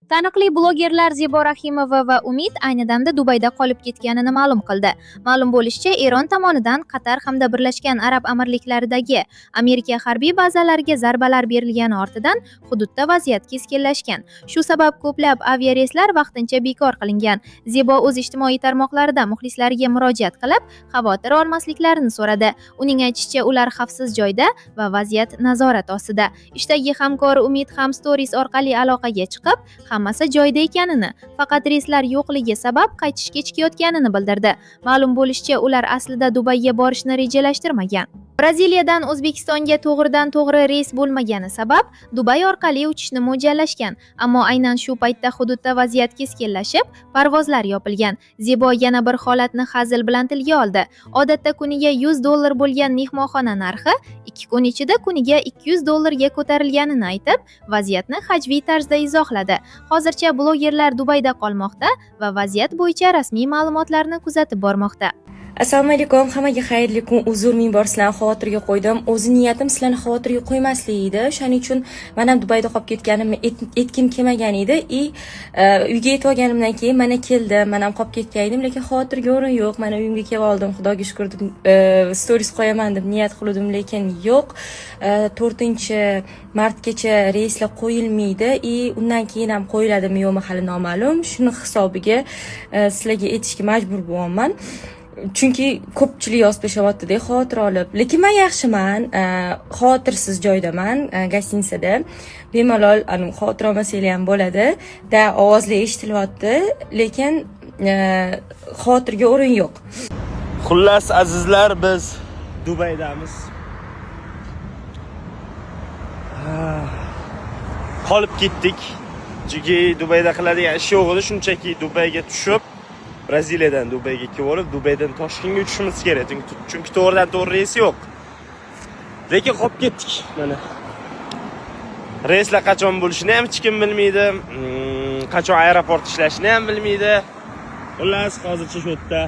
Taniqli blogerlar Zebo Rahimova va Umid ayni damda Dubayda qolib ketganini ma'lum qildi. Ma'lum bo'lishicha, Eron tomonidan Qatar hamda Birlashgan Arab Amirliklaridagi Amerika harbiy bazalariga zarbalar berilgani ortidan hududda vaziyat keskinlashgan. Shu sabab ko'plab aviareyslar vaqtincha bekor qilingan. Zebo o'z ijtimoiy tarmoqlarida muxlislariga murojaat qilib, xavotir olmasliklarini so'radi. Uning aytishicha, ular xavfsiz joyda va vaziyat nazorat ostida. Ishdagi hamkori Umid ham stories orqali aloqaga chiqib, hammasi joyida ekanini, faqat reyslar yo'qligi sabab qaytish kechikayotganini bildirdi. Ma'lum bo'lishicha, ular aslida Dubayga borishni rejalashtirmagan. Braziliyadan O'zbekistonga to'g'ridan-to'g'ri reys bo'lmagani sabab Dubay orqali uchishni mo'ljallashgan, ammo aynan shu paytda hududda vaziyat keskinlashib, parvozlar yopilgan. Zebo yana bir holatni hazil bilan tilga oldi. Odatda kuniga $100 bo'lgan mehmonxona narxi 2 kun ichida kuniga $200 ko'tarilganini aytib, vaziyatni hajviy tarzda izohladi. Hozircha blogerlar Dubayda qolmoqda va vaziyat bo'yicha rasmiy ma'lumotlarni kuzatib bormoqda. Assalomu alaykum, hammaga xayrli kun. Uzr, ming bor sizlarni xavotirga qo'ydim. O'zi niyatim sizlarni xavotirga qo'ymaslik edi. Shuning uchun men ham Dubayda qolib ketganimni aytkim kelmagan edi. Uyga yetib olganimdan keyin mana keldim. Men ham qolib ketgan edim, lekin xavotirga o'rin yo'q. Mana uyimga kelib oldim. Xudoga shukr deb stories qo'yaman deb niyat qildim, lekin yo'q. 4-martgacha reyslar qo'yilmaydi. Undan keyin ham qo'yiladimi yo'qmi hali noma'lum. Shuni hisobiga sizlarga aytishga majbur bo'lyapman. Chunki ko'pchilik yozib tashyapti-da xavotir olib. Lekin men yaxshiman, xavotirsiz joydaman, gostinitsada. Bemalol xavotir olmasanglar ham bo'ladi. Ovozlar eshitilyapti, lekin xavotirga o'rin yo'q. Xullas azizlar, biz Dubaydamiz. Qolib ketdik. Chunki Dubayda qiladigan ish yo'q edi, shunchaki Dubayga tushib Braziliyadan Dubayga kelib olib, Dubaydan Toshkentga uchishimiz kerak. Chunki to'g'ridan-to'g'ri reys yo'q. Lekin qolib ketdik mana. Reyslar qachon bo'lishini ham hech kim bilmaydi. Qachon aeroport ishlashini ham bilmaydi. Xullas, hozircha shu yerda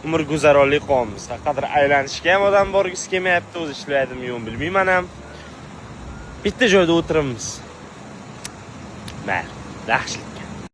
umr guzaronlik qolamiz. Qadar aylanishga ham odam borgisi kelmayapti, o'zi ishlaydimi yo'q bilmayman ham. Bitta joyda o'tiribmiz. Yaxshilik.